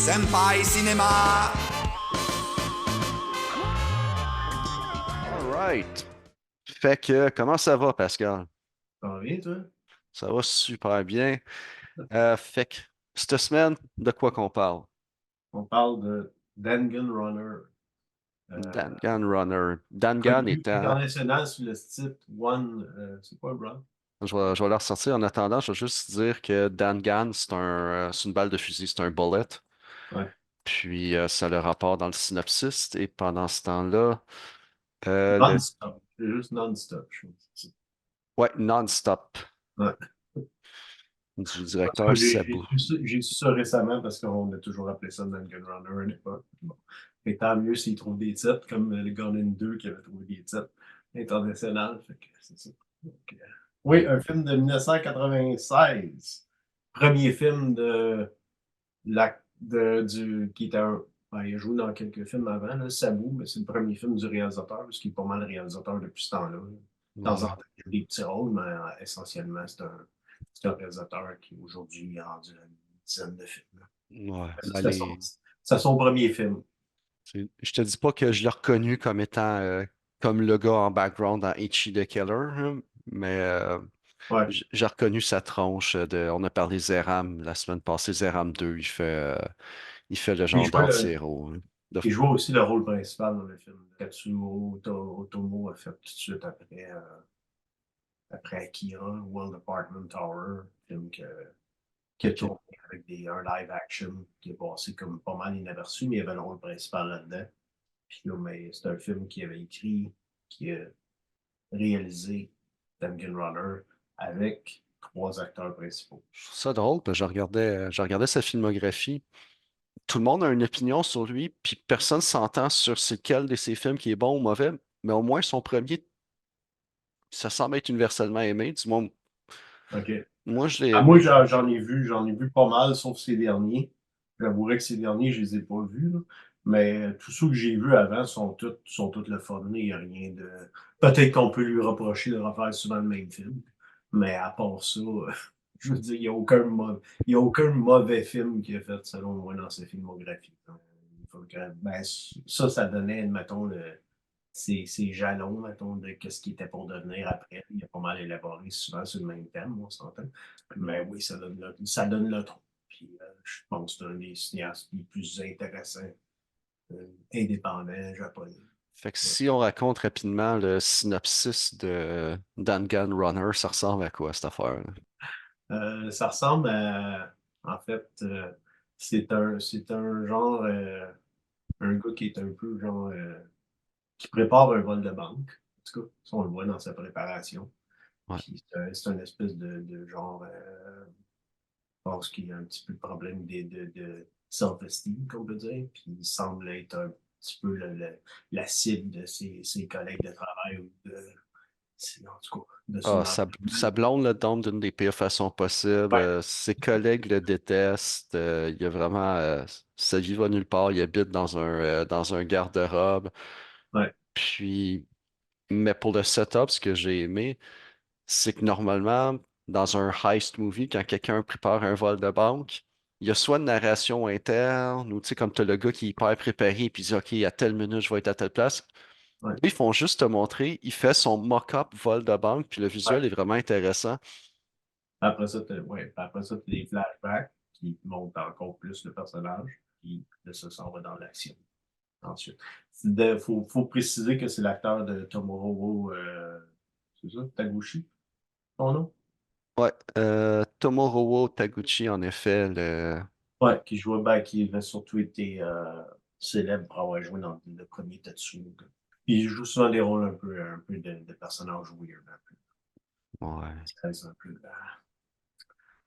Senpai Cinéma. All right. Fait que, comment ça va, Pascal? Ça va bien, toi? Ça va super bien. Fait que, cette semaine, de quoi qu'on parle? On parle de Danganronner, euh, Danganronner. Dangan connu étant, international sous le titre One. C'est quoi, Bron? je vais le ressortir en attendant, je vais juste dire que Dangan, c'est une balle de fusil, c'est un bullet. Ouais. Puis, ça a le rapport dans le synopsis. Et pendant ce temps-là, le, Non-stop. C'est juste non-stop, je pense. ouais, non-stop Ouais. du Parce que directeur Sabu. j'ai su ça récemment parce qu'on a toujours appelé ça Danganronner à l'époque. Bon. Et tant mieux s'ils trouvent des titres, comme le Gunnin 2 qui avait trouvé des titres internationaux. Fait que c'est ça. Donc, oui, un film de 1996. Premier film qui était un. Ben, il a joué dans quelques films avant, là, Sabu, mais c'est le premier film du réalisateur, parce qu'il est pas mal réalisateur depuis ce temps-là. De temps en Ouais. temps, il joue des petits rôles, mais essentiellement, c'est un réalisateur qui aujourd'hui a rendu une dizaine de films. Ouais. Ben, C'est son premier film. Je te dis pas que je l'ai reconnu comme étant comme le gars en background dans Ichi the Killer, hein, mais Ouais. j'ai reconnu sa tronche on a parlé Zeram la semaine passée, Zeram 2, il fait le Il genre jouait, le- d'anti-héros, hein. il jouait aussi le rôle principal dans le film. Katsumo Otomo a fait tout de suite après Akira, World Apartment Tower, film qui a Ok. tourné avec un live action qui est passé comme pas mal inaperçu, mais il y avait le rôle principal là-dedans. Puis là, mais c'est un film qui avait écrit, qui a réalisé Danganronner avec trois acteurs principaux. Je trouve ça drôle, parce que je regardais sa filmographie. Tout le monde a une opinion sur lui, puis personne s'entend sur c'est lequel de ses films qui est bon ou mauvais, mais au moins son premier, ça semble être universellement aimé. Du moins, OK. moi, je l'ai Ah, moi, aimé. j'en ai vu pas mal, sauf ces derniers. J'avouerais que ces derniers, je les ai pas vus, là. Mais tous ceux que j'ai vus avant sont tous le fun. Il n'y a rien de. Peut-être qu'on peut lui reprocher de refaire souvent le même film. Mais à part ça, je veux dire, il y a aucun mauvais film qu'il a fait, selon moi, dans sa filmographie. Ben, ça donnait, mettons, ses jalons, mettons, de ce qu'il était pour devenir après. Il a pas mal élaboré souvent sur le même thème, on s'entend. Mais oui, ça donne le ton. Puis je pense que c'est un des cinéastes les plus intéressants, indépendants, japonais. Fait que Ouais. si on raconte rapidement le synopsis de Danganronner, ça ressemble à quoi cette affaire-là? Ça ressemble à, en fait, c'est un genre, un gars qui est un peu genre, qui prépare un vol de banque. En tout cas, ça, on le voit dans sa préparation. Ouais. Puis c'est un espèce de genre, je pense qu'il y a un petit peu de problème de self-esteem, qu'on peut dire. Puis il semble être un petit peu la cible de ses collègues de travail ou en tout cas, de son Ah, environnement. sa blonde le tombe d'une des pires façons possibles. Ouais, Ses collègues le détestent. Il y a vraiment, sa vie va nulle part. Il habite dans un garde-robe. ouais, Puis, mais pour le setup, ce que j'ai aimé, c'est que normalement, dans un heist movie, quand quelqu'un prépare un vol de banque, il y a soit une narration interne, ou tu sais, comme tu as le gars qui est hyper préparé, puis il dit, OK, à telle minute, je vais être à telle place. ouais, Ils font juste te montrer, il fait son mock-up vol de banque, puis le ouais. visuel est vraiment intéressant. Après ça, t'as des flashbacks qui montrent encore plus le personnage, puis de ça, ça va dans l'action. Ensuite, faut préciser que c'est l'acteur de Tomorrow, c'est ça, Taguchi, son nom? Ouais, Tomorowo Taguchi, en effet, Ouais, qui avait surtout été célèbre pour avoir joué dans le premier Tetsuo. Il joue souvent des rôles un peu de personnages weird, un peu. ouais. Un peu,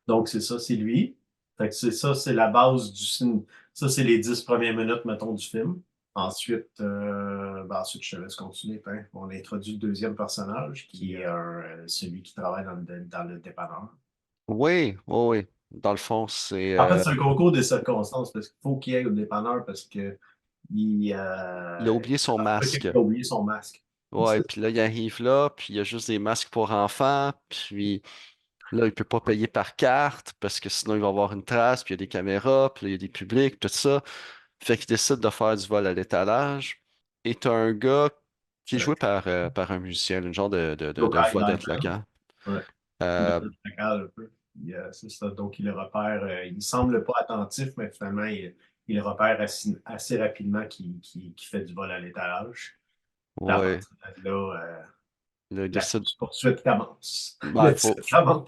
donc, c'est ça, c'est lui. Fait que c'est ça, c'est la base du film. Ça, c'est les 10 premières minutes, mettons, du film. Ensuite, je te laisse continuer. Hein. On introduit le deuxième personnage, qui est celui qui travaille dans le dépanneur. Oui, oui, oui. Dans le fond, c'est. En fait, c'est un concours des circonstances, parce qu'il faut qu'il aille au dépanneur, parce que Il a oublié son quelqu'un masque. qui a oublié son masque. Ouais, puis là, il arrive là, puis il y a juste des masques pour enfants, puis Là, il peut pas payer par carte parce que sinon il va avoir une trace, puis il y a des caméras, puis là, il y a des publics, tout ça. Fait qu'il décide de faire du vol à l'étalage. Et t'as un gars qui est joué par un musicien, une genre de Local vedette Live. locale. Ouais. De Euh, notre local, un peu. C'est ça. Donc, il le repère. Il semble pas attentif, mais finalement, il le repère assez rapidement qu'il fait du vol à l'étalage. Puis à ouais. partir de là, Là, il la décide. poursuite commence. Ben, Le titre commence.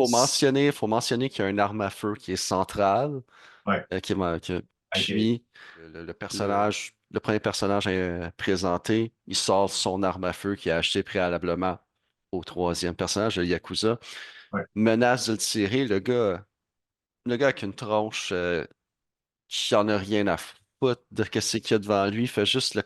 faut mentionner qu'il y a une arme à feu qui est centrale. Ouais. OK. Puis le premier personnage présenté, il sort son arme à feu qu'il a acheté préalablement au troisième personnage, le Yakuza. Ouais. Menace de le tirer, le gars avec une tronche qui en a rien à foutre de ce qu'il y a devant lui, fait juste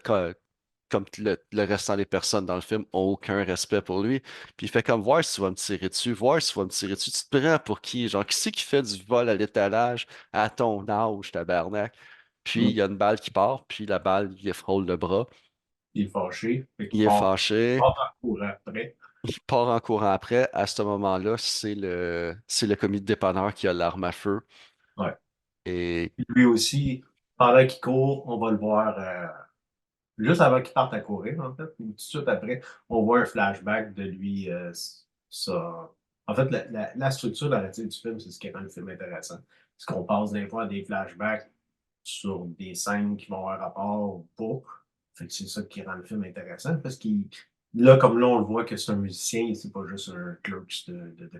comme le restant des personnes dans le film ont aucun respect pour lui. Puis il fait comme voir si tu vas me tirer dessus, voir si tu vas me tirer dessus. Tu te prends pour qui? Genre, qui c'est qui fait du vol à l'étalage à ton âge, tabarnak? Puis il Mm. y a une balle qui part, puis la balle, il frôle le bras. Il est fâché. Fait qu'il Il est fâché, part en courant après. il part en courant après. À ce moment-là, c'est le commis de dépanneur qui a l'arme à feu. Ouais. Et Puis lui aussi, pendant qu'il court, on va le voir juste avant qu'il parte à courir, en fait, ou tout de suite après, on voit un flashback de lui. Ça... En fait, la structure narrative du film, c'est ce qui rend le film intéressant. Parce qu'on passe des fois à des flashbacks sur des scènes qui vont avoir rapport ou pas. Fait que c'est ça qui rend le film intéressant parce qu'il là, comme là, on le voit que c'est un musicien, c'est pas juste un clerk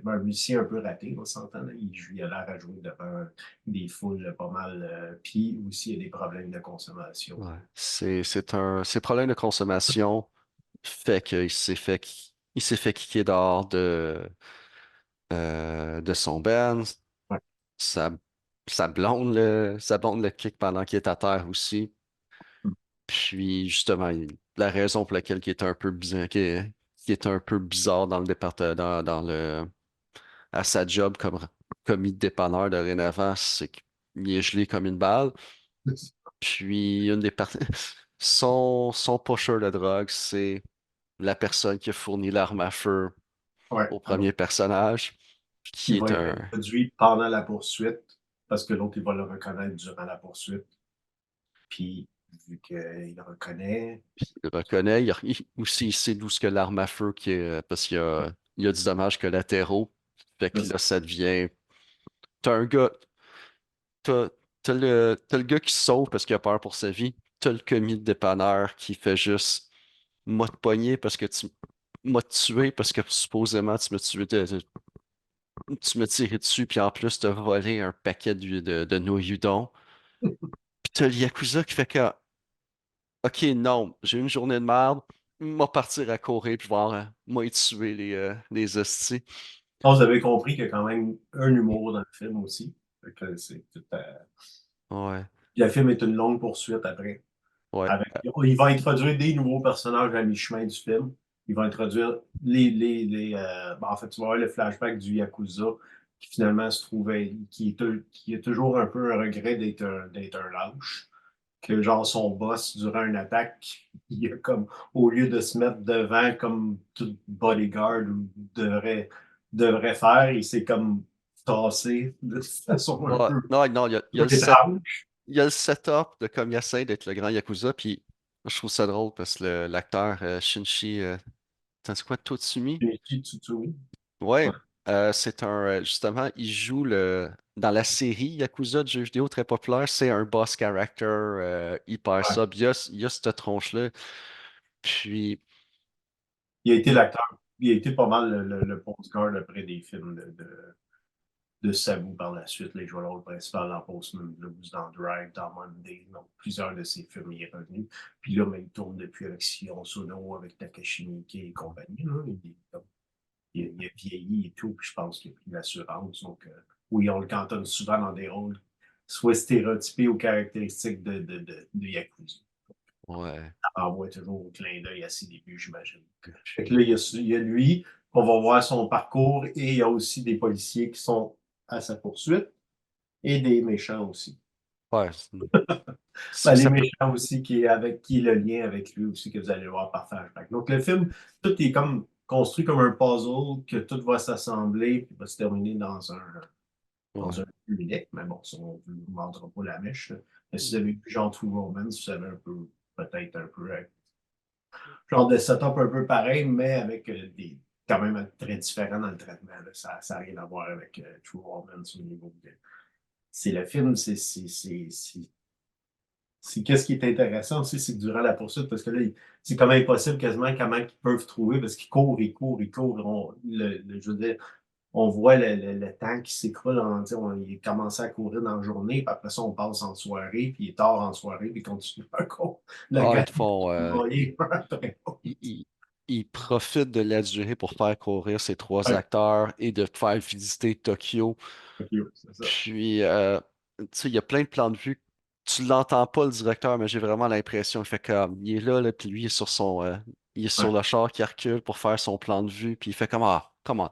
un musicien un peu raté, on s'entend. Là. Il a l'air à jouer devant des foules pas mal. Puis aussi, il y a des problèmes de consommation. ouais, c'est problème de consommation fait qu'il il s'est fait kicker dehors de son band. Ouais. Sa, sa blonde le kick pendant qu'il est à terre aussi. Puis justement, la raison pour laquelle il est un peu bizarre, qui est un peu bizarre dans le département, à sa job comme commis de dépanneur dorénavant, c'est qu'il est gelé comme une balle. Puis une des parties, son pusher de drogue, c'est la personne qui a fourni l'arme à feu Ouais. au premier personnage, qui Il est va être un... introduit pendant la poursuite parce que l'autre, il va le reconnaître durant la poursuite. Puis, vu qu'il le reconnaît, Il le reconnaît, aussi il sait d'où ce que l'arme à feu qui est, parce il y a du dommage collatéraux. Fait que là, ça devient... T'as un gars, t'as, t'as le gars qui se sauve parce qu'il a peur pour sa vie. T'as le commis de dépanneur qui fait juste m'a te pogné parce que tu m'as tué parce que supposément tu m'as tué tu m'as tiré dessus puis en plus t'as volé un paquet de nos udon. Puis t'as le Yakuza qui fait que OK, non, j'ai une journée de merde, m'a partir à courir puis voir moi tuer les hosties. vous avez compris qu'il y a quand même un humour dans le film aussi. Fait que c'est tout, Ouais, le film est une longue poursuite après. ouais, Il va introduire des nouveaux personnages à mi-chemin du film. Il va introduire en fait, tu vas voir le flashback du Yakuza qui finalement se trouvait, qui est toujours un peu un regret d'être un lâche. Que genre son boss, durant une attaque, il a comme, au lieu de se mettre devant comme tout bodyguard devrait faire, il s'est comme tassé de façon un ouais. peu, Non, non, il y a étrange. il y a le setup de comme il essaie d'être le grand Yakuza, puis je trouve ça drôle parce que l'acteur Shinji, t'as dit quoi, Totsumi? Shinichi Tsutsui. Ouais. Ouais, c'est justement, il joue dans la série Yakuza de jeux vidéo très populaire, c'est un boss character hyper Ouais. sub. Il y a cette tronche-là. Puis, Il a été il- l'acteur, il a été pas mal le postcard après des films de Sabu par la suite. Les joueurs le rôle principal dans Postman Blues, dans Drive, dans Monday. Donc, plusieurs de ses films, il est revenu. Puis là, mais il tourne depuis avec Sion Sono, avec Takashi Miike et compagnie. Là. Il a vieilli et tout, puis je pense qu'il a pris l'assurance. Donc, oui, on le cantonne souvent dans des rôles soit stéréotypés ou caractéristiques de Yakuza. ouais. Ça envoie toujours au clin d'œil à ses débuts, j'imagine. Fait que Puis, là, il y a lui, on va voir son parcours, et il y a aussi des policiers qui sont à sa poursuite, et des méchants aussi. ouais, Ben, les ça peut. méchants aussi, qui est le lien avec lui aussi, que vous allez voir par flashback. Donc, le film, tout est comme construit comme un puzzle que tout va s'assembler puis va se terminer dans Ouais. un film unique. Mais bon, ça, on ne vous vendra pas la mèche, là. Mais si vous avez vu genre True Romance, vous savez un peu, peut-être un peu, genre de setup un peu pareil, mais avec des quand même très différents dans le traitement, là. Ça n'a rien à voir avec True Romance au niveau de. C'est le film, c'est qu'est-ce qui est intéressant aussi, c'est que durant la poursuite, parce que là, c'est comme impossible quasiment comment ils peuvent trouver, parce qu'ils courent, ils courent, ils courent. Je veux dire, on voit le temps qui s'écroule. Il commençait à courir dans la journée, puis après ça, on passe en soirée, puis il est tard en soirée, puis il continue encore. Le Ah, gars, ils te font. il est après. Ils, ils- ils profitent de la durée pour faire courir ces trois Ouais, acteurs et de faire visiter Tokyo. ok, c'est ça. Puis, tu sais, il y a plein de plans de vue. Tu l'entends pas, le directeur, mais j'ai vraiment l'impression, il fait comme, il est là, puis lui, il est sur il est Ouais. sur le char qui recule pour faire son plan de vue, puis il fait comme, ah, comment?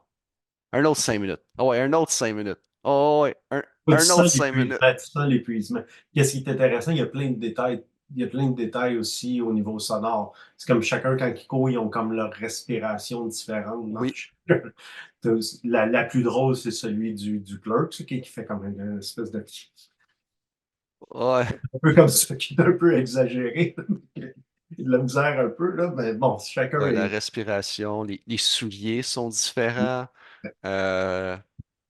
Un autre 5 minutes. Ah ouais, un autre 5 minutes. Oh ouais, Ouais, un autre 5 minutes. tu sens l'épuisement. Qu'est-ce qui est intéressant, il y a plein de détails. Il y a plein de détails aussi au niveau sonore. C'est comme chacun, quand ils courent, ils ont comme leur respiration différente dans Oui, chacun. La plus drôle, c'est celui du clerk, ce qui fait comme une espèce de. ouais, Un peu comme ça, qui est un peu exagéré. Il a de la misère un peu, là, mais bon, chacun ouais, la est. respiration, les souliers sont différents. Euh,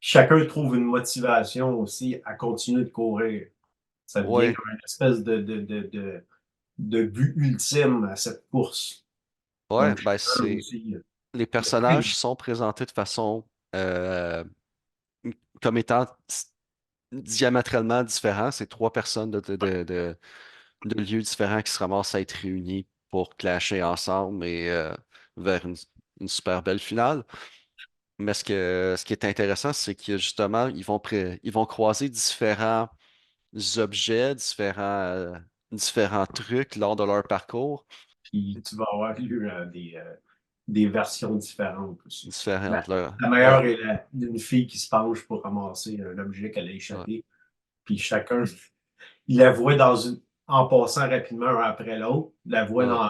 Chacun trouve une motivation aussi à continuer de courir. Ça devient ouais, comme une espèce de but ultime à cette course. ouais, Donc, ben chacun c'est, aussi, les il y a plein de. personnages sont présentés de façon, euh, comme étant diamétralement différents. C'est trois personnes de lieux différents qui se ramassent à être réunis pour clasher ensemble et vers une super belle finale. Mais ce qui est intéressant, c'est que justement, ils vont croiser différents objets, différents trucs lors de leur parcours, Puis tu vas avoir eu des versions différentes aussi. différents La, de leur, la meilleure est une fille qui se penche pour ramasser un objet qu'elle a ouais, échappé. Puis chacun, il la voit en passant rapidement un après l'autre, la voit ouais, dans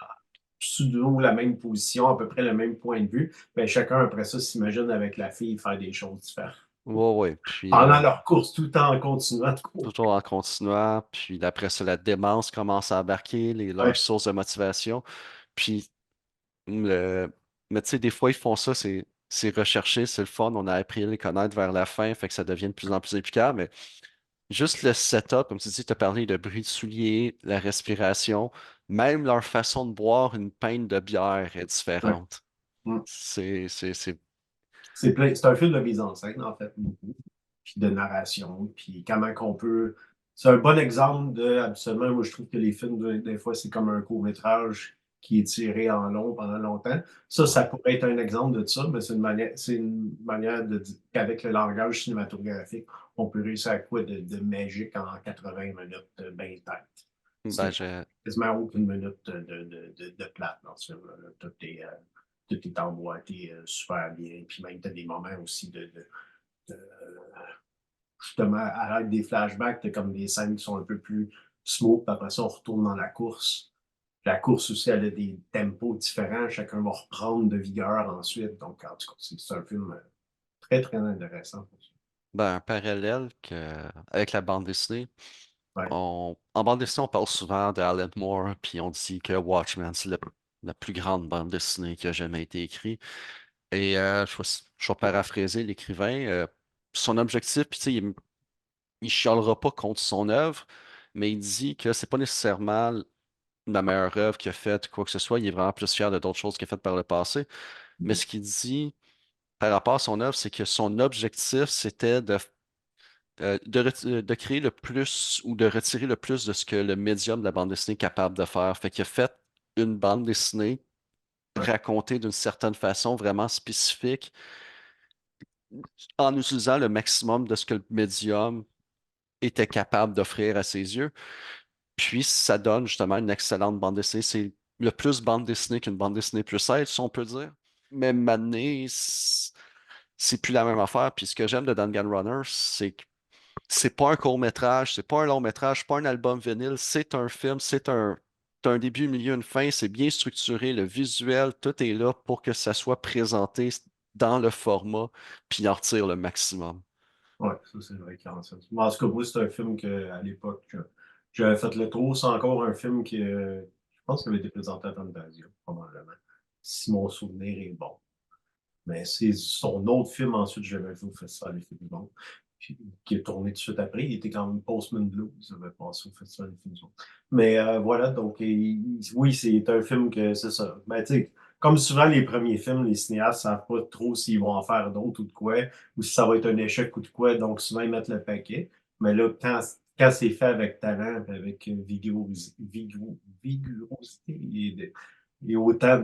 pseudo la même position, à peu près le même point de vue. Ben, chacun après ça s'imagine avec la fille faire des choses différentes. ouais, ouais. Puis Pendant leur course, tout en continuant de courir. toujours en continuant, puis après ça, la démence commence à embarquer, leurs Ouais. sources de motivation. Puis le, mais tu sais, des fois, ils font ça, c'est recherché, c'est le fun, on a appris à les connaître vers la fin, fait que ça devient de plus en plus efficace, mais juste le setup, comme tu dis, tu as parlé de bruit de souliers, la respiration, même leur façon de boire une pinte de bière est Ouais. différente. Mm. C'est C'est un film de mise en scène, en fait, beaucoup. Puis de narration, puis comment qu'on peut. C'est un bon exemple de, absolument, moi je trouve que les films, des fois, c'est comme un court-métrage qui est tiré en long pendant longtemps. Ça ouais. pourrait être un exemple de ça, mais c'est une manière de dire qu'avec le langage cinématographique, on peut réussir à quoi de magique en 80 minutes, bien tête. Ben, C'est quasiment aucune minute de plate dans ce film-là. Tout est emboîté super bien. Puis même, tu as des moments aussi de justement, à l'aide des flashbacks, tu as comme des scènes qui sont un peu plus smooth. Puis après ça, on retourne dans la course. La course aussi, elle a des tempos différents. Chacun va reprendre de vigueur ensuite. Donc, en tout cas, c'est un film très, très intéressant. ben, un parallèle avec la bande dessinée. Ouais. En bande dessinée, on parle souvent d'Alan Moore, puis on dit que Watchmen, c'est la plus grande bande dessinée qui a jamais été écrite. Et je vais paraphraser l'écrivain. Son objectif, puis tu sais, il chialera pas contre son œuvre, mais il dit que c'est pas nécessairement la meilleure œuvre qu'il a faite, quoi que ce soit. Il est vraiment plus fier de d'autres choses qu'il a faites par le passé. Mais ce qu'il dit par rapport à son œuvre, c'est que son objectif, c'était de créer le plus ou de retirer le plus de ce que le médium de la bande dessinée est capable de faire. Fait qu'il a fait une bande dessinée Ouais. racontée d'une certaine façon vraiment spécifique en utilisant le maximum de ce que le médium était capable d'offrir à ses yeux. Puis ça donne justement une excellente bande dessinée. C'est le plus bande dessinée qu'une bande dessinée peut être, si on peut dire. Mais maintenant, c'est plus la même affaire. Puis ce que j'aime de Danganronner, c'est que c'est pas un court-métrage, c'est pas un long-métrage, c'est pas un album vinyle, c'est un film, t'as un début, un milieu, une fin, c'est bien structuré, le visuel, tout est là pour que ça soit présenté dans le format, puis en retire le maximum. Ouais, ça c'est vrai, 47. Mais en tout cas, moi, c'est un film que à l'époque, j'avais fait le tour. C'est encore un film qui, je pense qu'il avait été présenté à Fantasia, probablement. Si mon souvenir est bon. Mais c'est son autre film, ensuite, j'avais vu au Festival des films du monde, puis, qui est tourné tout de suite après. Il était quand même Postman Blues, il avait passé au Festival des films du monde. Mais voilà, donc, oui, c'est un film que c'est ça. Ben, tu sais, comme souvent, les premiers films, les cinéastes ne savent pas trop s'ils vont en faire d'autres ou de quoi, ou si ça va être un échec ou de quoi, donc souvent, ils mettent le paquet. Mais là, quand c'est fait avec talent, avec vigorosité et autant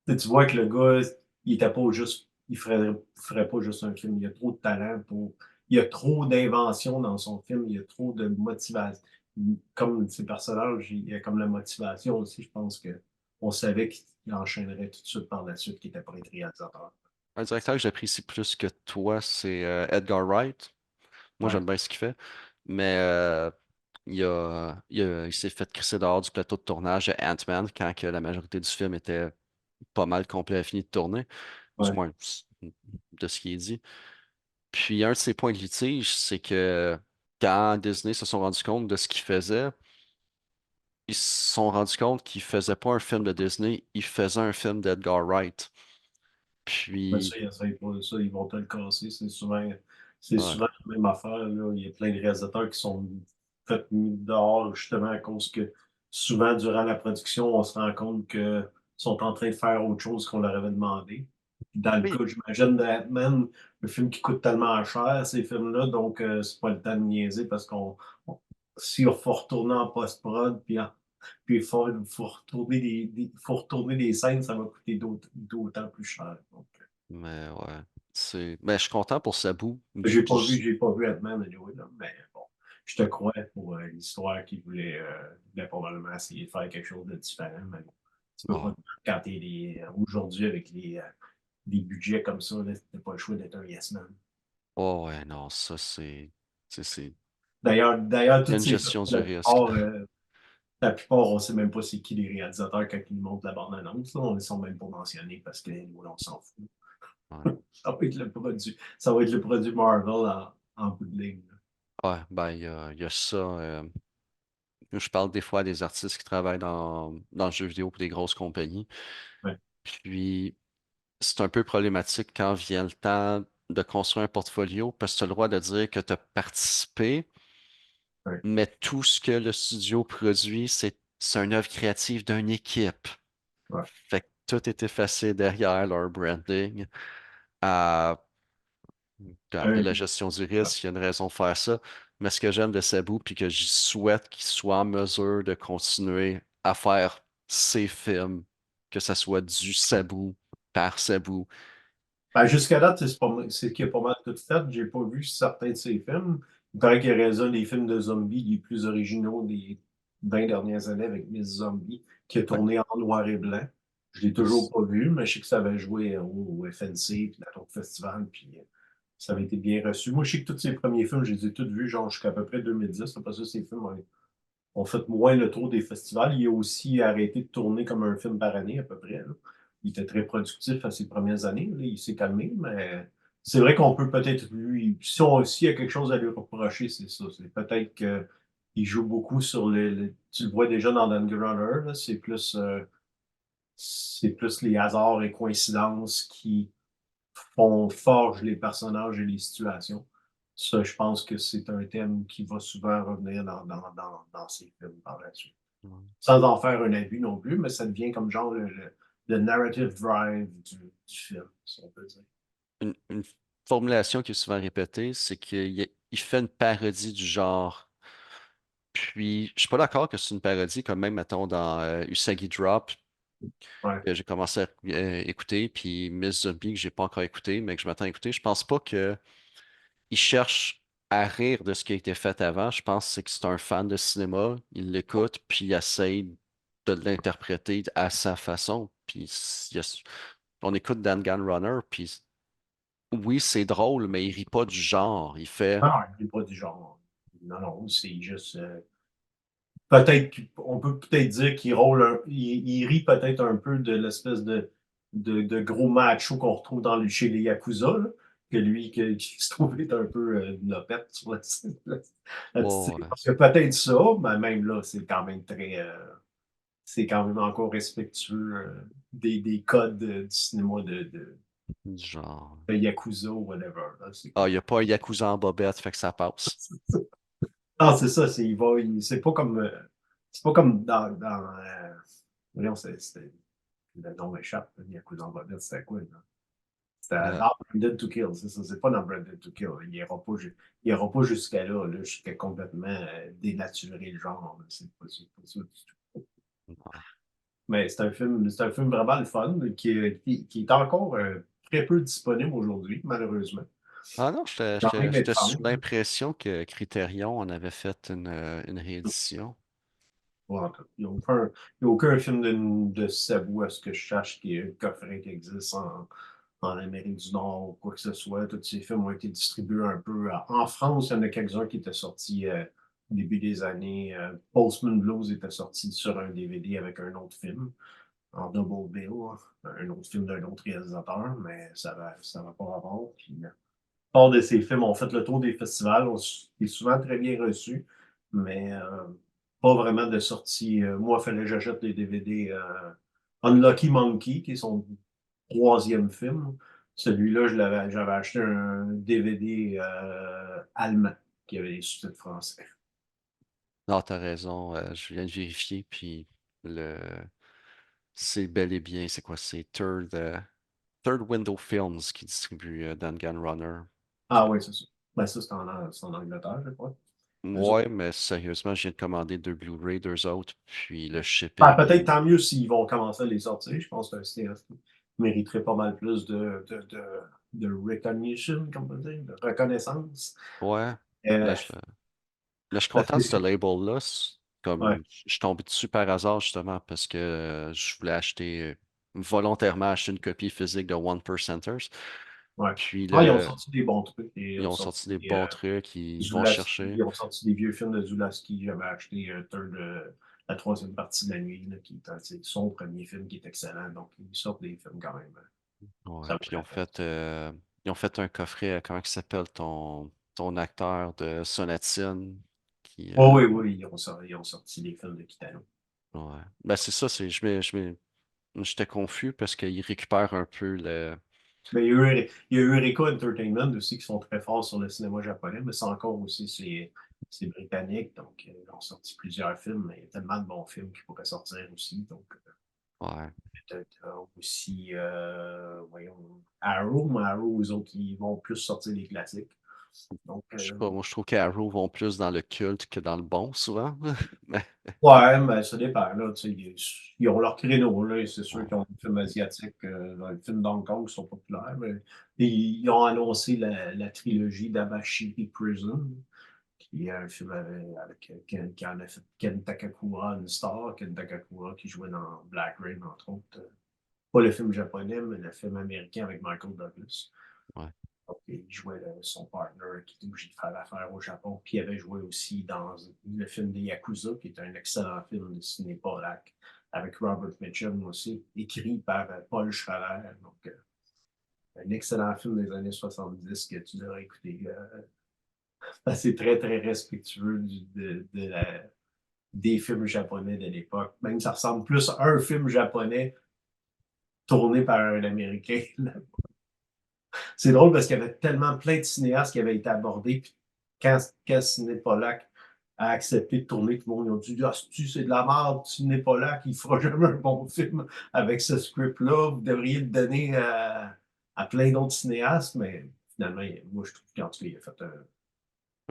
tu vois que le gars, il était pas juste, ferait pas juste un film. Il a trop de talent pour, il y a trop d'invention dans son film. Il y a trop de motivation. Comme ses personnages, il y a comme la motivation aussi. Je pense que on savait qu'il enchaînerait tout de suite par la suite, qu'il était pas être réalisateur. Un directeur que j'apprécie plus que toi, c'est Edgar Wright. Moi, Ouais. j'aime bien ce qu'il fait, mais il s'est fait crisser dehors du plateau de tournage de Ant-Man quand que la majorité du film était pas mal complet à fini de tourner, du Ouais. moins de ce qui est dit. Puis un de ses points de litige, c'est que quand Disney se sont rendus compte de ce qu'ils faisaient, ils se sont rendus compte qu'ils faisaient pas un film de Disney, ils faisaient un film d'Edgar Wright. Mais Puis, ça, ils essayent pas ça, ils vont te le casser. C'est ouais. souvent la même affaire, là. Il y a plein de réalisateurs qui sont fait mis dehors justement à cause que souvent, durant la production, on se rend compte qu'ils sont en train de faire autre chose qu'on leur avait demandé. Dans le Oui, cas, j'imagine, d'Ant-Man, le film qui coûte tellement cher, ces films-là, donc c'est pas le temps de niaiser parce si on faut retourner en post-prod, puis faut retourner des scènes, ça va coûter d'autant plus cher. Donc, mais ouais. Mais je suis content pour Sabu. j'ai pas vu Ant-Man anyway, là, mais bon, je te crois pour l'histoire qu'il voulait probablement essayer de faire quelque chose de différent, mais bon, tu peux Ouais. pas, quand aujourd'hui avec des budgets comme ça, t'as pas le choix d'être un yes man. Oh ouais, non, ça c'est D'ailleurs, il y a toutes une ces films, gestion du risque. la plupart, on sait même pas c'est qui les réalisateurs quand ils nous montrent la bande-annonce, là, on ne les sont même pas mentionnés parce que nous, on s'en fout. Ouais. Ça va être le produit Marvel en bout de ligne. Ouais, ben il y a ça. Je parle des fois des artistes qui travaillent dans le jeu vidéo pour des grosses compagnies. Ouais, Puis c'est un peu problématique quand vient le temps de construire un portfolio parce que tu as le droit de dire que tu as participé, ouais. mais tout ce que le studio produit, c'est une œuvre créative d'une équipe. Ouais. Fait que tout est effacé derrière leur branding. Euh, Puis après Un- la gestion du risque, il y a une raison de faire ça. Mais ce que j'aime de Sabu, puis que je souhaite qu'il soit en mesure de continuer à faire ses films, que ça soit du Sabu par Sabu. Ben, jusqu'à date, c'est ce qui a pas mal tout fait. J'ai pas vu certains de ses films. Il paraît qu'il réalise les films de zombies les plus originaux des 20 dernières années avec Miss Zombie, qui a Ouais. tourné en noir et blanc. Je l'ai toujours Puis, pas vu, mais je sais que ça avait joué au FNC, puis au Festival, puis ça avait été bien reçu. Moi, je sais que tous ses premiers films, je les ai tous vus, genre jusqu'à peu près 2010. Après ça, ses films ont fait moins le tour des festivals. Il a aussi arrêté de tourner comme un film par année, à peu près, là. Il était très productif à ses premières années. Là. Il s'est calmé, mais c'est vrai qu'on peut peut-être lui. S'il y a quelque chose à lui reprocher, c'est ça. C'est peut-être qu'il joue beaucoup sur tu le vois déjà dans Danganronpa, là, c'est plus les hasards et coïncidences qui forgent les personnages et les situations. Ça, je pense que c'est un thème qui va souvent revenir dans ces films par la suite. Sans en faire un abus non plus, mais ça devient comme genre le narrative drive du film, si on peut dire. une formulation qui est souvent répétée, c'est il fait une parodie du genre. Puis, je suis pas d'accord que c'est une parodie, comme même, mettons, dans Usagi Drop, Ouais. que j'ai commencé à écouter, puis Miss Zombie, que j'ai pas encore écouté, mais que je m'attends à écouter. Je pense pas que il cherche à rire de ce qui a été fait avant. Je pense que c'est un fan de cinéma, il l'écoute, puis il essaye de l'interpréter à sa façon. Puis on écoute Danganronner, puis oui, c'est drôle, mais il rit pas du genre. Il fait Ah, il n'est pas du genre. Non, non, c'est juste. peut-être on peut peut-être dire qu'il il rit peut-être un peu de l'espèce de gros macho qu'on retrouve chez les Yakuza, là, que lui, qui se trouve être un peu nopette sur Oh, ouais. parce que peut-être ça, mais même là, c'est quand même c'est quand même encore respectueux des codes du cinéma Genre. de Yakuza ou whatever. Là. Ah, il n'y a pas un Yakuza en bobette, fait que ça passe. Ah, c'est ça, c'est pas comme voyons, le nom m'échappe, là, Yakuza en bobette, c'était quoi, là? C'était Euh, dans Branded to Kill, c'est ça, c'est pas dans Branded to Kill. Il ira pas jusqu'à là, jusqu'à complètement dénaturer le genre. Là. C'est pas ça du tout. non. Mais c'est un film vraiment le fun, qui est encore très peu disponible aujourd'hui, malheureusement. Ah non, Quand même j'étais sous étrange. l'impression que Criterion en avait fait une réédition. Ouais, en tout cas, il y a aucun film de Cebu, à ce que je cherche, qui est un coffret qui existe en Amérique du Nord ou quoi que ce soit. Tous ces films ont été distribués un peu. En France, il y en a quelques-uns qui étaient sortis au début des années. Postman Blues était sorti sur un DVD avec un autre film, en double bill, hein. Un autre film d'un autre réalisateur, mais ça va pas avoir. Puis, part de ces films ont fait le tour des festivals, est souvent très bien reçu, mais pas vraiment de sortie. Moi, il fallait que j'achète les DVD Unlucky Monkey, qui est son troisième film. Celui-là, j'avais acheté un DVD allemand qui avait des sous-titres français. Non, t'as raison, je viens de vérifier, puis le c'est bel et bien, c'est quoi? C'est Third Window Films qui distribue Danganronner. Ah oui, c'est ça. Ben ça, c'est en Angleterre, je crois. Eux autres. Ouais, mais sérieusement, je viens de commander deux Blu-ray, deux autres, puis le Ben, shipping peut-être est... tant mieux s'ils vont commencer à les sortir. Je pense que un cinéaste mériterait pas mal plus de recognition, comme on peut dire, de reconnaissance. Ouais, ben, Euh, je suis parce content que, de ce label-là. ouais, Comme, je suis tombé dessus par hasard, justement, parce que je voulais volontairement acheter une copie physique de One Percenters. ouais. Puis Ah, ils ont sorti des bons trucs. Ils ils ont ont sorti sorti des bons trucs, ils vont Zulaski, chercher. ils ont sorti des vieux films de Zulaski. J'avais acheté la troisième partie de la nuit, là, qui est son premier film qui est excellent. Donc, ils sortent des films quand même. Ouais, Ça vaut puis la peine. ils ont fait un coffret, comment il s'appelle ton acteur de Sonatine, qui, Oh, oui, oui, ils ont sorti des films de Kitano. ouais. Ben c'est ça, j'étais confus parce qu'il récupère un peu le, Mais il y a eu Eureka Entertainment aussi qui sont très forts sur le cinéma japonais, mais c'est encore aussi, c'est britannique. Donc, ils ont sorti plusieurs films, mais il y a tellement de bons films qui pourraient sortir aussi. Donc, ouais. peut-être aussi, voyons, Arrow, mais Arrow, eux autres, ils vont plus sortir des classiques. Donc, Je sais pas, moi je trouve qu'Arrow vont plus dans le culte que dans le bon, souvent. Mais, ouais, mais ça dépend, là. Tu sais, ils ont leur créneau, là. Et c'est sûr qu'ils ouais. ont des films asiatiques, les films d'Hong Kong qui sont populaires. Mais ils ont annoncé la trilogie d'Abashiri Prison, qui est un film qui en a fait Ken Takakura, une star. Ken Takakura qui jouait dans Black Rain, entre autres. Pas le film japonais, mais le film américain avec Michael Douglas. Ouais. Donc, il jouait son partner qui était obligé de faire l'affaire au Japon. Puis il avait joué aussi dans le film de Yakuza, qui est un excellent film de ciné polac, avec Robert Mitchum aussi, écrit par Paul Schrader. Donc, un excellent film des années 70 que tu devrais écouter. C'est très, très respectueux des films japonais de l'époque. Même ça ressemble plus à un film japonais tourné par un Américain. C'est drôle parce qu'il y avait tellement plein de cinéastes qui avaient été abordés. Puis quand Ciné Polac a accepté de tourner, tout le monde a dit ah, c'est de la merde, Ciné Polac, il fera jamais un bon film avec ce script-là. Vous devriez le donner à plein d'autres cinéastes. Mais finalement, moi, je trouve qu'en tout cas, il a fait un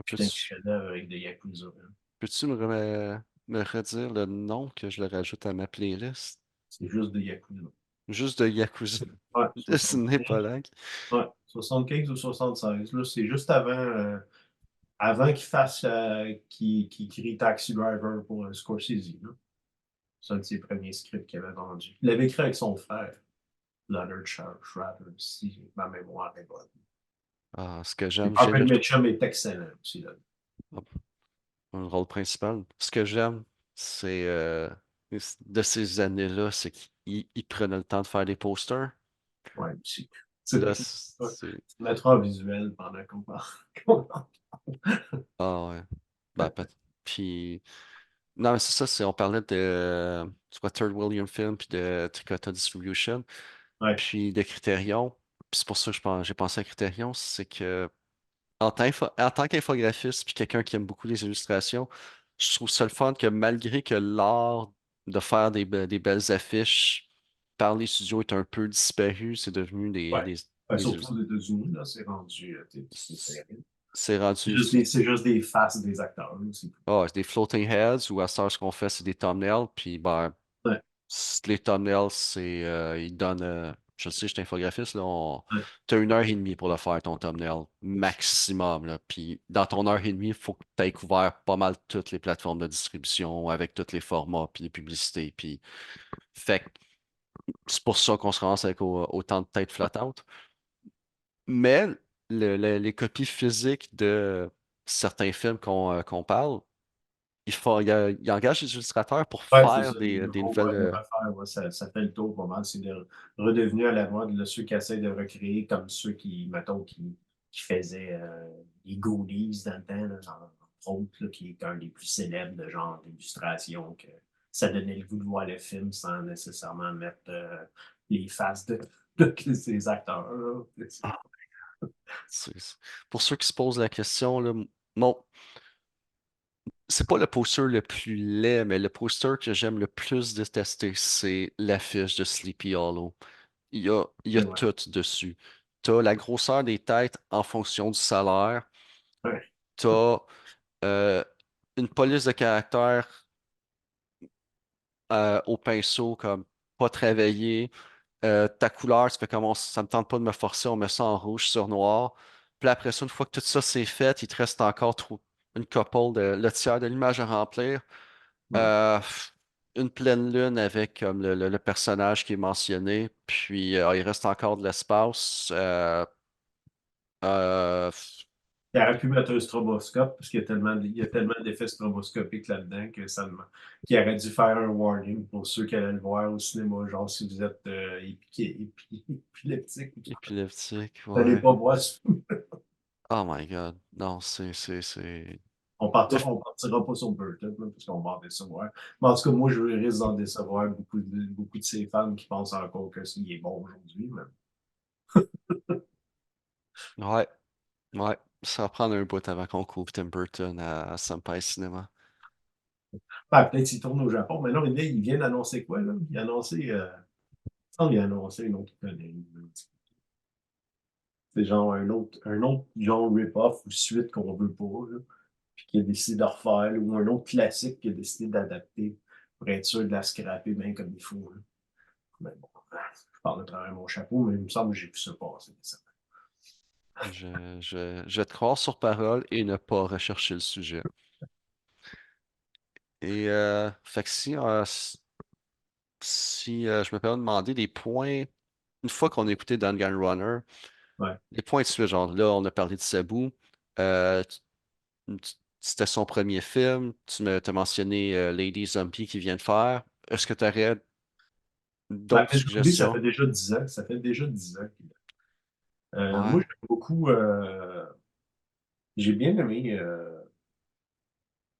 putain de Peux-tu chef-d'œuvre avec des Yakuza. Hein. peux-tu me redire le nom que je le rajoute à ma playlist? C'est juste des Yakuza. Juste de Yakuza. Ouais, De ciné 75, polac. ouais, 75 ou 76. Là, c'est juste avant qu'il fasse, qu'il crie Taxi Driver pour Scorsese. Là. C'est un de ses premiers scripts qu'il avait vendu. Il l'avait écrit avec son frère, Leonard Schrader, si ma mémoire est bonne. Ah, ce que Et j'aime, Robert Mitchum est excellent aussi. Là. un rôle principal. Ce que j'aime, C'est de ces années-là, c'est qu'ils prenaient le temps de faire des posters. Ouais, c'est Là, plus c'est. c'est mettre en visuel pendant qu'on parle. qu'on parle. Ah ouais. Ben, puis. Non, mais c'est ça, on parlait de soit Third William Film puis de Tricotta Distribution, Ouais, puis de Criterion. Puis c'est pour ça que j'ai pensé à Criterion, c'est que en tant qu'infographiste puis quelqu'un qui aime beaucoup les illustrations, je trouve ça le fun que malgré que l'art de faire des belles affiches par les studios est un peu disparu, c'est devenu ouais. Ben, des surtout aux États-Unis, là, c'est rendu. c'est rendu C'est juste des faces des acteurs, là, c'est tout. c'est des floating heads ou à ce ce qu'on fait, c'est des thumbnails, puis ben Ouais, les thumbnails, ils donnent. Je le sais, je suis infographiste, là, ouais, t'as 1 heure et demie pour le faire, ton thumbnail, maximum, là. Puis dans ton heure et demie, il faut que tu aies couvert pas mal toutes les plateformes de distribution avec tous les formats, puis les publicités. Puis fait que c'est pour ça qu'on se rend avec autant de têtes flottantes. Mais les copies physiques de certains films qu'on parle, il engage les illustrateurs pour ouais, c'est faire ça. Les des nouveaux nouvelles. modes de refaire, ouais, ça fait le tour pas mal. C'est redevenu à la mode, là, ceux qui essaient de recréer comme ceux qui, mettons, qui faisaient les Goonies dans le temps, là, entre autres, là, qui est un des plus célèbres de genre d'illustration, que ça donnait le goût de voir le film sans nécessairement mettre les faces de ces acteurs, là. Pour ceux qui se posent la question, là, bon, c'est pas le poster le plus laid, mais le poster que j'aime le plus détester, c'est l'affiche de Sleepy Hollow. Il y a Mais ouais, tout dessus. T'as la grosseur des têtes en fonction du salaire. ouais, T'as euh, une police de caractère au pinceau, comme pas travaillée. Ta couleur, tu fais comme ça me tente pas de me forcer, on met ça en rouge sur noir. Puis après ça, une fois que tout ça c'est fait, il te reste encore une couple le tiers de l'image à remplir. ouais. Euh, une pleine lune avec comme le personnage qui est mentionné. Puis il reste encore de l'espace. Euh, Il aurait pu mettre un stroboscope, parce il y a tellement d'effets stroboscopiques là-dedans qu'il aurait dû faire un warning pour ceux qui allaient le voir au cinéma. Genre, si vous êtes épileptique, épileptique, n'allez ouais. pas voir ce film. Oh my God. Non, c'est. On partira pas sur Burton, là, parce qu'on va en décevoir. Mais en tout cas, moi, je risque d'en décevoir beaucoup de ces fans qui pensent encore que s'il est bon aujourd'hui. Mais... Ouais, ouais. Ça va prendre un bout avant qu'on couvre Tim Burton à Senpai Cinéma. Ben, peut-être s'il tourne au Japon. Mais non, mais là, ils viennent annoncer quoi, là? Ils annoncé, il a annoncé une autre connerie. C'est genre un autre genre rip-off ou suite qu'on veut pas, là, puis qu'il a décidé de refaire, là, ou un autre classique qu'il a décidé d'adapter pour être sûr de la scraper bien comme il faut, là. Mais bon, je parle de travers mon chapeau, mais il me semble que j'ai vu ça passer. Ça. Je vais te croire sur parole et ne pas rechercher le sujet. Et fait que si je me permets de demander des points, une fois qu'on a écouté Danganronner, Ouais. les points de suite, genre là, on a parlé de Sabu, euh, c'était son premier film, t'as mentionné Lady Zombie qui vient de faire. Est-ce que tu aurais Ben, d'autres Ted Bundy, ça suggestions? fait déjà 10 ans. Ça fait déjà 10 ans. Moi, Ouais. j'aime beaucoup. J'ai bien aimé.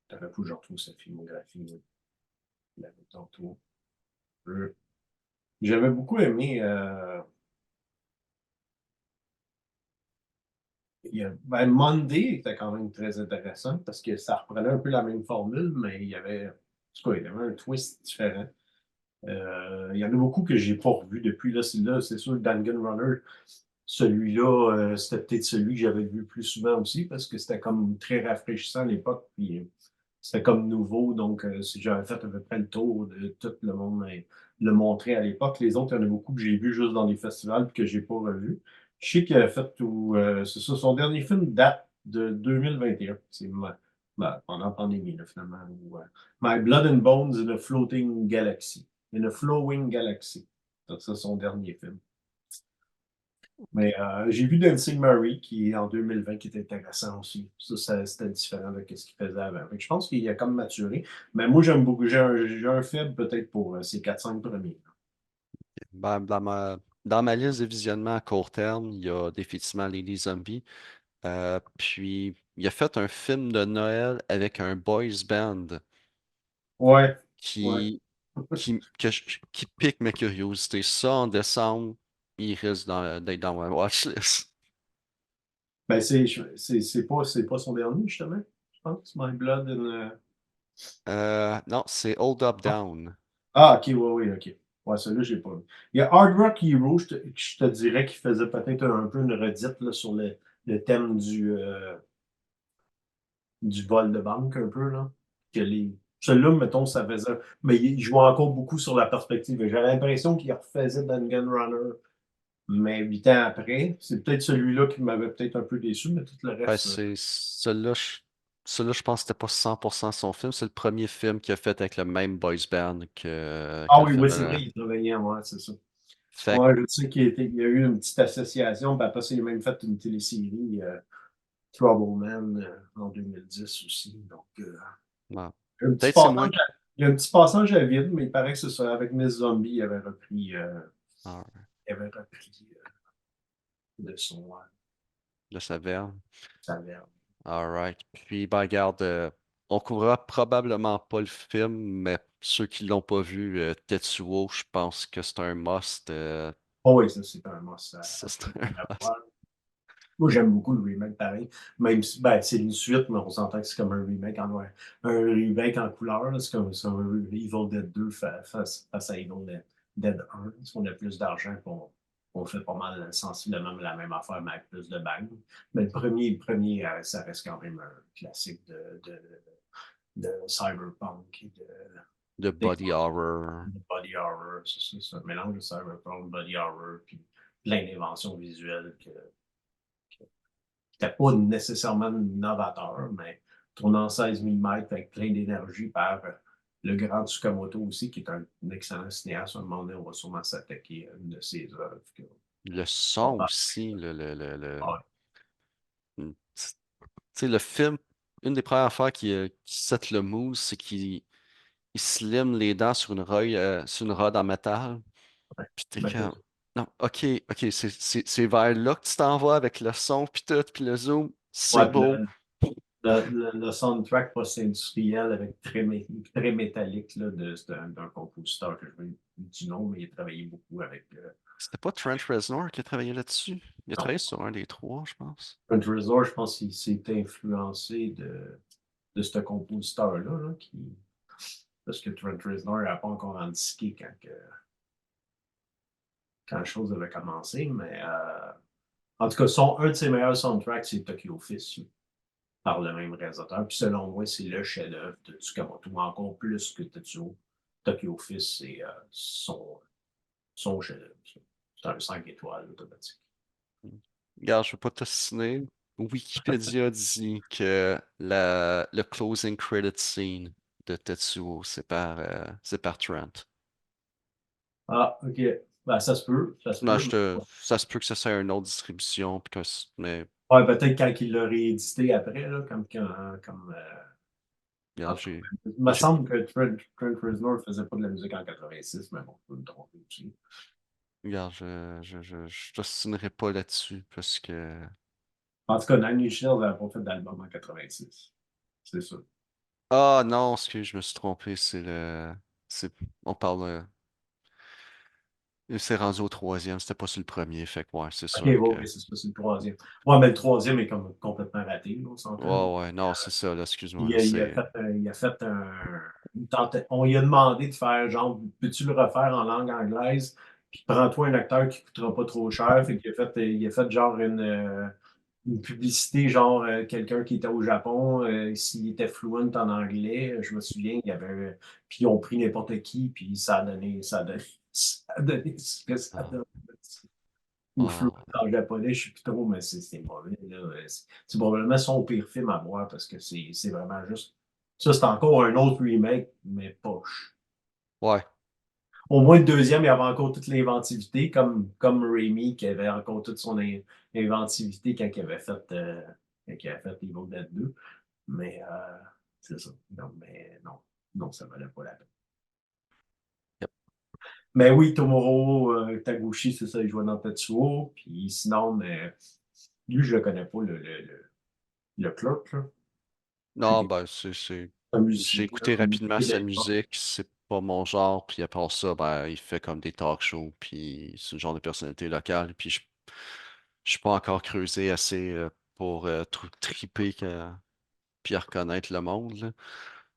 T'aurais pu que je retrouve sa filmographie. Là, je l'avais tantôt. Euh, J'avais beaucoup aimé. Ben, Monday était quand même très intéressant parce que ça reprenait un peu la même formule, mais en tout cas, il y avait un twist différent. Il y en a beaucoup que j'ai pas revu depuis. Là, c'est sûr, Danganronner, celui-là, c'était peut-être celui que j'avais vu plus souvent aussi parce que c'était comme très rafraîchissant à l'époque. Puis c'était comme nouveau. Donc, si j'avais fait à peu près le tour de tout le monde le montrer à l'époque. Les autres, il y en a beaucoup que j'ai vus juste dans les festivals et que j'ai pas revus. Je sais qu'il a fait tout. C'est ça, son dernier film date de 2021. Pendant la pandémie, là, finalement. My Blood and Bones in a Floating Galaxy. In a Flowing Galaxy. C'est son dernier film. Mais j'ai vu Dancing Mary qui est en 2020 qui est intéressant aussi. C'était différent de ce qu'il faisait avant. Fait que je pense qu'il a comme maturé. Mais moi, j'aime beaucoup. J'ai un faible peut-être pour ces 4-5 premiers. Ben, dans ma liste de visionnement à court terme, il y a définitivement Lady Zombie. Puis, il a fait un film de Noël avec un boys band Ouais, ouais. qui, qui pique ma curiosité. Ça, en décembre, il risque d'être dans ma watchlist. Ben, c'est pas son dernier, justement. Je pense. My Blood and. Non, c'est Hold Up Down. Ah, ok, ouais, ouais, ok. Ouais, celui-là, j'ai pas vu. Il y a Hard Rock Hero, je te dirais qu'il faisait peut-être un peu une redite là, sur le thème du vol de banque, un peu, là. Celui-là, mettons, ça faisait. Mais il jouait encore beaucoup sur la perspective. J'avais l'impression qu'il refaisait Danganronner, mais 8 ans après. C'est peut-être celui-là qui m'avait peut-être un peu déçu, mais tout le Ben, reste. c'est celui-là, je pense que c'était pas 100% son film. C'est le premier film qu'il a fait avec le même boys band que Ah le oui, film oui, de c'est vrai, Noël. il travaillait, ouais, c'est ça. Fait Ouais, je sais il y a eu une petite association, puis après ça, il a même fait une télésérie, Trouble Man, en 2010 aussi. Donc, que, ouais. un petit Peut-être c'est passage moins. il y a un petit passage à vide, mais il paraît que c'est ça. Avec Miss Zombie, Ah, il avait repris de de sa verve. sa verve. Alright. Puis, ben, regarde, on couvrira probablement pas le film, mais ceux qui l'ont pas vu, Tetsuo, je pense que c'est un must. Oh oui, ça, c'est un must Ça, c'est absolument un à must. voir. Moi, j'aime beaucoup le remake, pareil. Même si, ben, c'est une suite, mais on s'entend que c'est comme un remake en noir. Un remake en couleur, là, c'est comme un Evil Dead 2 face à Dead 1. Si on a plus d'argent, on fait pas mal sensiblement la même affaire, mais avec plus de bang. Mais le premier, ça reste quand même un classique de cyberpunk et De body horror. de body horror. C'est un mélange de cyberpunk, body horror, puis plein d'inventions visuelles n'était pas nécessairement novateur, mais tournant en 16 mm avec plein d'énergie par le grand Tsukamoto aussi, qui est un excellent cinéaste. À un moment donné, on va sûrement s'attaquer à une de ses œuvres. Le On son parle. aussi, Ah, tu sais, le film, une des premières affaires qui set le mood, c'est qu'il il slim les dents sur une rod en métal. ouais. Puis t'es Ben, comme, non, ok, c'est vers là que tu t'en vas avec le son, puis tout, puis le zoom, c'est ouais, puis beau. le soundtrack post-industriel avec très métallique là, d'un compositeur que je me du nom, mais il a travaillé beaucoup avec. C'était pas Trent Reznor qui a travaillé là-dessus? Il a Non, travaillé sur un des trois, je pense. Trent Reznor, je pense qu'il s'est influencé de ce compositeur-là, parce que Trent Reznor n'a pas encore indiqué quand la chose avait commencé, mais en tout cas, un de ses meilleurs soundtracks, c'est Tokyo Fist, par le même réalisateur. Puis selon moi, c'est le chef-d'œuvre de Tsukamoto, encore plus que Tetsuo. Tokyo Fist, c'est son chef-d'œuvre. C'est un 5 étoiles automatique. Regarde, je veux pas t'assiner. Wikipédia dit que le closing credit scene de Tetsuo, c'est par Trent. Ah, ok. Ben, ça se peut, ça se Non, peut. ça se peut que ça soit une autre distribution, puis mais Ouais, peut-être quand il l'a réédité après, là, en regarde, tout cas, j'ai, il me j'ai- semble que Trent Reznor ne faisait pas de la musique en 86, mais bon, je peux me tromper aussi. regarde, je t'assinerai pas là-dessus parce que. En tout cas, Nine Inch Nails n'avait pas fait d'album en 86. C'est ça. Ah non, excuse, je me suis trompé, c'est, on parle, c'est rendu au troisième, c'était pas sur le premier, fait que ouais, c'est Ok, sûr ouais, que. ouais, c'est ça, c'est le troisième. Ouais, mais le troisième est comme complètement raté, là, on s'entend. Ouais, ouais, non, c'est ça, là, excuse-moi, là, Il a c'est. fait, il a fait on lui a demandé de faire genre, peux-tu le refaire en langue anglaise? Puis prends-toi un acteur qui ne coûtera pas trop cher. Fait il a fait genre une publicité, genre quelqu'un qui était au Japon, s'il était fluent en anglais, je me souviens, puis ils ont pris n'importe qui, puis ça a donné ce que ça Ah, donne. Ou fluent ah, en japonais, je ne sais plus trop, mais c'est mauvais. Là. C'est probablement son pire film à voir parce que c'est vraiment juste. Ça, c'est encore un autre remake, mais poche. ouais. Au moins, le deuxième, il y avait encore toute l'inventivité, comme Raimi, qui avait encore toute son inventivité quand il avait fait Evil Dead 2. Mais c'est ça. Non, mais non. Non, ça valait pas la peine. Yep. Mais oui, Tomoro Taguchi, c'est ça, il jouait dans Tetsuo. Puis sinon, mais lui, je le connais pas, le clerc, là. Non, C'est ben, c'est. un J'ai musicien, écouté un rapidement musicien sa d'époque. musique, c'est pas mon genre, puis à part ça, ben, il fait comme des talk shows, puis c'est le genre de personnalité locale, puis je suis pas encore creusé assez pour triper puis reconnaître le monde, là.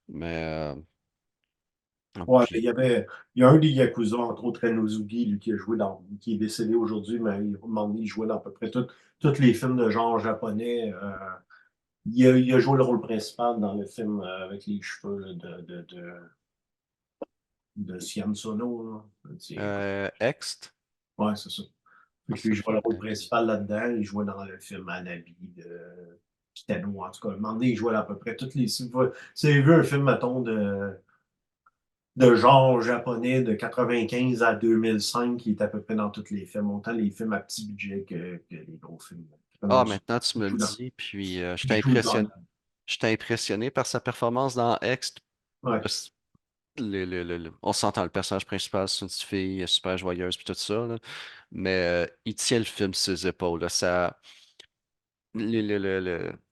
Mais Ouais, puis, il y a un des Yakuza, entre autres Renosugi, lui, qui est décédé aujourd'hui, mais il, à un moment donné, il jouait dans à peu près tous les films de genre japonais. Il a joué le rôle principal dans le film avec les cheveux là, de Sian Sono. Là. Ext, Ouais, c'est ça. Fait ah, que lui, c'est il le jouait fun, le rôle Ext. principal là-dedans. Il jouait dans le film Anabi de Kitano, en tout cas. À un moment donné, il jouait à peu près toutes les. Si vous avez vu un film, mettons, de genre japonais de 95 à 2005 qui est à peu près dans tous les films, autant les films à petit budget que les gros films. Ah, Kitano, maintenant tu il me le joue dans, dis, puis il joue dans- j'étais impressionné par sa performance dans Ext. ouais. On s'entend, le personnage principal, c'est une petite fille super joyeuse puis tout ça, là. Mais il tient le film sur ses épaules, là.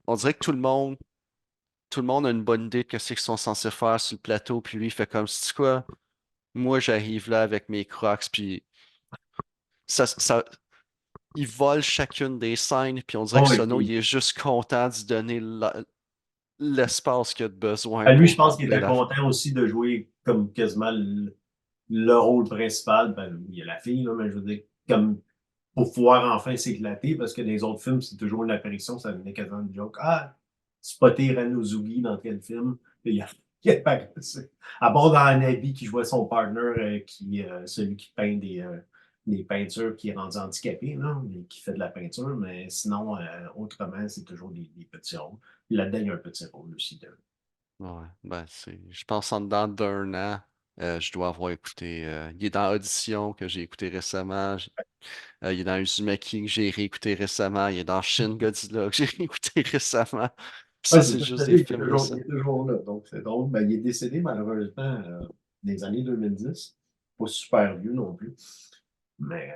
On dirait que tout le monde a une bonne idée de ce qu'ils sont censés faire sur le plateau, puis lui, il fait comme, c'est quoi? Moi, j'arrive là avec mes Crocs, puis ça, il vole chacune des scènes, puis on dirait que Oh, Sono, il est juste content d'y donner l'espace qu'il a de besoin lui, je pour pense qu'il remplir était la. content aussi de jouer comme quasiment le rôle principal. Ben, il y a la fille, là, mais je veux dire, comme pour pouvoir enfin s'éclater, parce que dans les autres films, c'est toujours une apparition, ça devenait quasiment une joke. Ah, spotter Ranozugi dans tel film. Puis il apparaît. À part dans Anabi qui jouait son partner, celui qui peint des peintures, qui est rendu handicapé, là, mais qui fait de la peinture, mais sinon, autrement, c'est toujours des petits rôles. Puis là-dedans, il y a un petit rôle aussi de. Ouais, ben je pense en dedans d'un an, je dois avoir écouté. Il est dans Audition que j'ai écouté récemment. Il est dans Uzumaki que j'ai réécouté récemment. Il est dans Shin Godzilla que j'ai réécouté récemment. Puis ça, Ouais, c'est c'est ça, juste des c'est-à-dire films il récents. est toujours là. Donc, c'est drôle. Ben, il est décédé, malheureusement, dans les années 2010. Pas super vieux non plus. Mais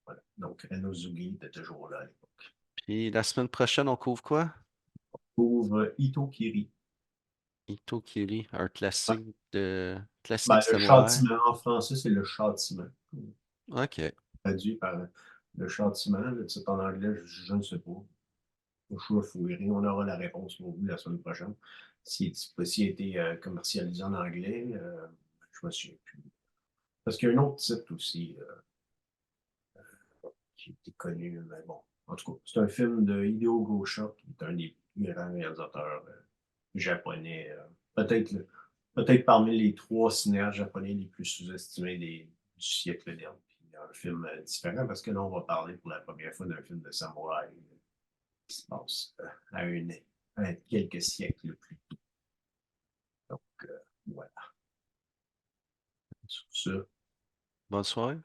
voilà. Donc, Renosugi était toujours là à l'époque. Puis la semaine prochaine, on couvre quoi? Pour Ito Kiri. Ito Kiri, un Ouais. classique Ben, le samouraï. châtiment, en français, c'est le châtiment. Ok. Traduit par le châtiment. Le titre en anglais, je ne sais pas. Je vais fouiller. On aura la réponse pour vous la semaine prochaine. S'il a été commercialisé en anglais, je me souviens plus. Parce qu'il y a un autre titre aussi. Qui était connu, mais bon. En tout cas, c'est un film de Hideo Gosha, qui est un des plus grands réalisateurs japonais. Peut-être parmi les trois cinéastes japonais les plus sous-estimés du siècle dernier. Puis un film différent, parce que là, on va parler pour la première fois d'un film de samouraï qui se passe à quelques siècles plus tôt. Donc, voilà. Sur ce, Bonne soirée.